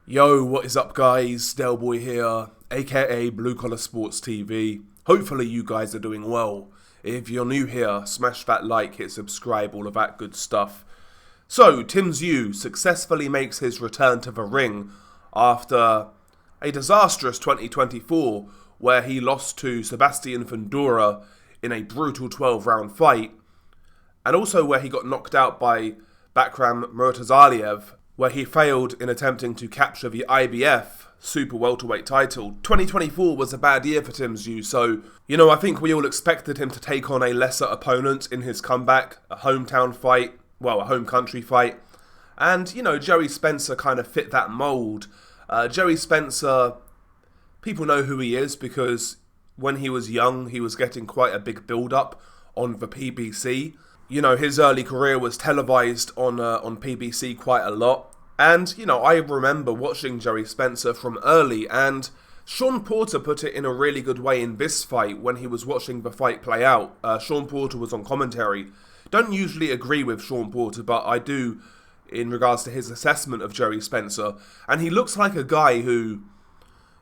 Yo, what is up guys? Delboy here, aka Blue Collar Sports TV. Hopefully you guys are doing well. If you're new here, smash that like, hit subscribe, all of that good stuff. So, Tszyu successfully makes his return to the ring after a disastrous 2024 where he lost to Sebastian Fundora in a brutal 12-round fight, and also where he got knocked out by Bakram Murtazaliev, where he failed in attempting to capture the IBF super welterweight title. 2024 was a bad year for Tszyu, so, I think we all expected him to take on a lesser opponent in his comeback, a hometown fight, a home country fight, and, Joey Spencer kind of fit that mould. Joey Spencer, people know who he is because when he was young, he was getting quite a big build-up on the PBC. His early career was televised on PBC quite a lot. And, I remember watching Joey Spencer from early, and Sean Porter put it in a really good way in this fight when he was watching the fight play out. Sean Porter was on commentary. Don't usually agree with Sean Porter, but I do in regards to his assessment of Joey Spencer. And he looks like a guy who,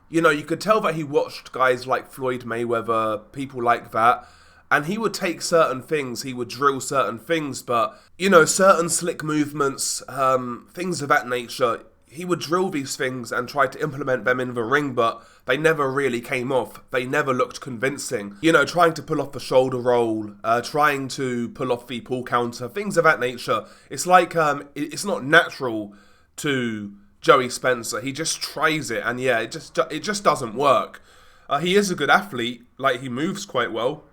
you could tell that he watched guys like Floyd Mayweather, people like that. And he would take certain things, he would drill certain things, but, certain slick movements, things of that nature, he would drill these things and try to implement them in the ring, but they never really came off. They never looked convincing. Trying to pull off the shoulder roll, trying to pull off the pull counter, things of that nature. It's like, it's not natural to Joey Spencer. He just tries it, and it just doesn't work. He is a good athlete, he moves quite well.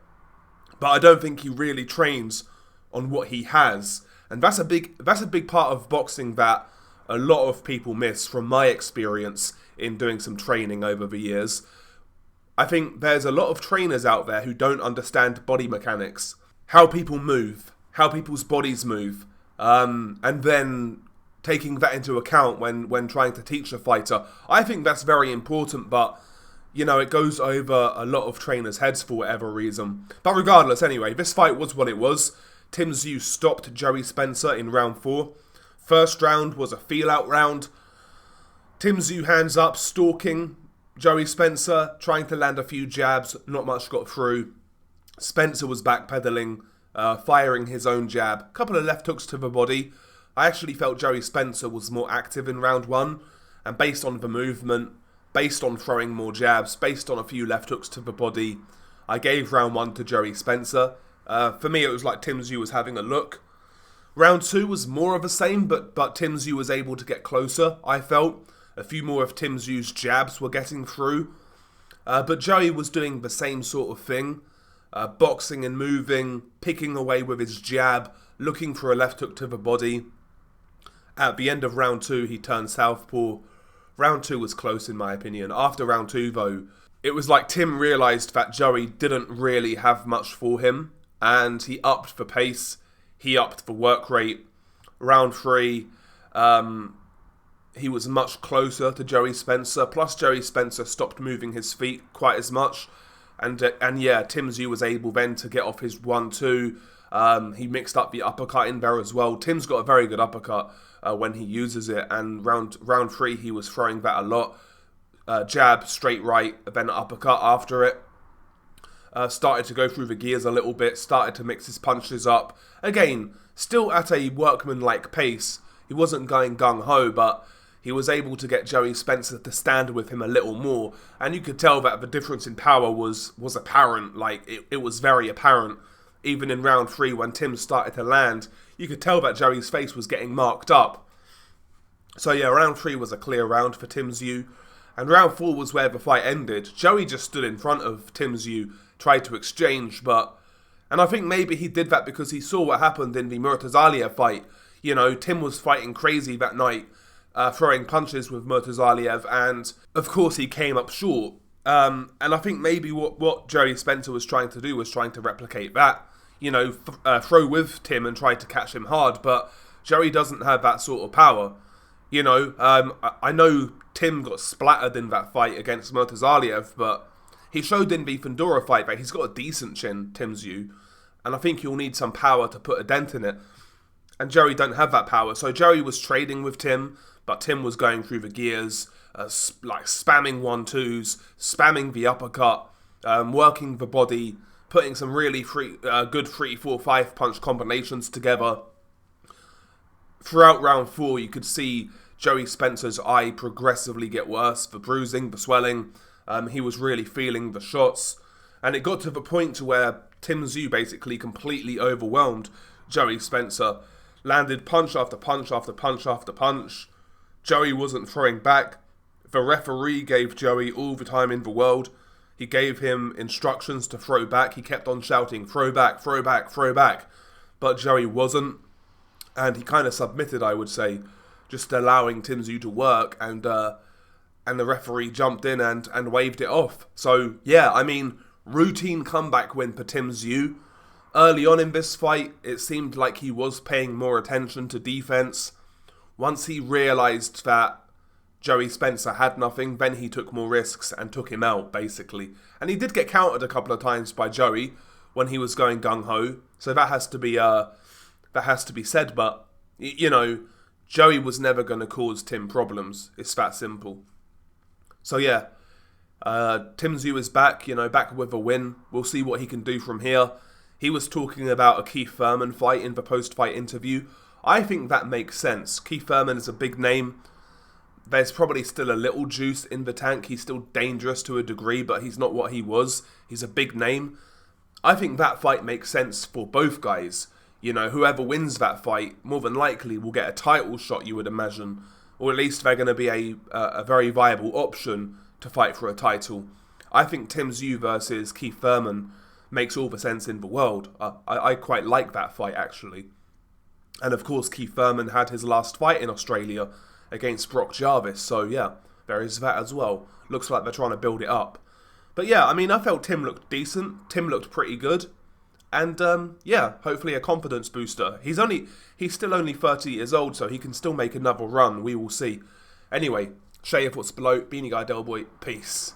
But I don't think he really trains on what he has. And that's a big part of boxing that a lot of people miss from my experience in doing some training over the years. I think there's a lot of trainers out there who don't understand body mechanics, how people move, how people's bodies move, and then taking that into account when trying to teach a fighter. I think that's very important, but it goes over a lot of trainers' heads for whatever reason. But regardless, anyway, this fight was what it was. Tszyu stopped Joey Spencer in round 4. First round was a feel-out round. Tszyu hands up, stalking Joey Spencer, trying to land a few jabs. Not much got through. Spencer was backpedaling, firing his own jab. A couple of left hooks to the body. I actually felt Joey Spencer was more active in round 1. And based on the movement, based on throwing more jabs, based on a few left hooks to the body, I gave round 1 to Joey Spencer. For me, it was like Tszyu was having a look. Round 2 was more of the same, but Tszyu was able to get closer, I felt. A few more of Tszyu's jabs were getting through. But Joey was doing the same sort of thing. Boxing and moving, picking away with his jab, looking for a left hook to the body. At the end of round 2, he turned southpaw. Round 2 was close in my opinion. After round 2 though, it was like Tim realised that Joey didn't really have much for him, and he upped the pace, he upped the work rate. Round 3, he was much closer to Joey Spencer, plus Joey Spencer stopped moving his feet quite as much, and Tszyu was able then to get off his 1-2. He mixed up the uppercut in there as well. Tim's got a very good uppercut when he uses it, and round 3 he was throwing that a lot. Jab, straight right, then uppercut after it. Started to go through the gears a little bit, started to mix his punches up. Again, still at a workman-like pace. He wasn't going gung-ho, but he was able to get Joey Spencer to stand with him a little more, and you could tell that the difference in power was apparent. It was very apparent. Even in round 3, when Tim started to land, you could tell that Joey's face was getting marked up. So round 3 was a clear round for Tszyu. And round 4 was where the fight ended. Joey just stood in front of Tszyu, tried to exchange, and I think maybe he did that because he saw what happened in the Murtazaliev fight. Tim was fighting crazy that night, throwing punches with Murtazaliev, and of course he came up short. And I think maybe what Joey Spencer was trying to do was trying to replicate that. Throw with Tim and try to catch him hard, but Joey doesn't have that sort of power. I know Tim got splattered in that fight against Murtazaliev, but he showed in the Fundora fight that he's got a decent chin, Tszyu, and I think you'll need some power to put a dent in it. And Joey don't have that power, so Joey was trading with Tim, but Tim was going through the gears, like spamming 1-2s, spamming the uppercut, working the body, putting some really good 3-4-5 punch combinations together. Throughout round 4, you could see Joey Spencer's eye progressively get worse, the bruising, the swelling. He was really feeling the shots. And it got to the point to where Tszyu basically completely overwhelmed Joey Spencer. Landed punch after punch after punch after punch. Joey wasn't throwing back. The referee gave Joey all the time in the world. He gave him instructions to throw back. He kept on shouting, throw back, throw back, throw back. But Joey wasn't. And he kind of submitted, I would say, just allowing Tszyu to work. And the referee jumped in and waved it off. So, yeah, I mean, routine comeback win for Tszyu. Early on in this fight, it seemed like he was paying more attention to defense. Once he realized that Joey Spencer had nothing, then he took more risks and took him out, basically. And he did get countered a couple of times by Joey when he was going gung-ho. So that has to be said, but, you know, Joey was never going to cause Tim problems. It's that simple. So, yeah, Tszyu is back, back with a win. We'll see what he can do from here. He was talking about a Keith Thurman fight in the post-fight interview. I think that makes sense. Keith Thurman is a big name. There's probably still a little juice in the tank. He's still dangerous to a degree, but he's not what he was. He's a big name. I think that fight makes sense for both guys. Whoever wins that fight, more than likely will get a title shot, you would imagine. Or at least they're going to be a very viable option to fight for a title. I think Tszyu versus Keith Thurman makes all the sense in the world. I quite like that fight, actually. And of course, Keith Thurman had his last fight in Australia against Brock Jarvis. So yeah, there is that as well. Looks like they're trying to build it up. But yeah, I mean, I felt Tim looked decent. Tim looked pretty good. And yeah, hopefully a confidence booster. He's still only 30 years old, so he can still make another run. We will see. Anyway, share your thoughts below. Beanie Guy Del Boy, peace.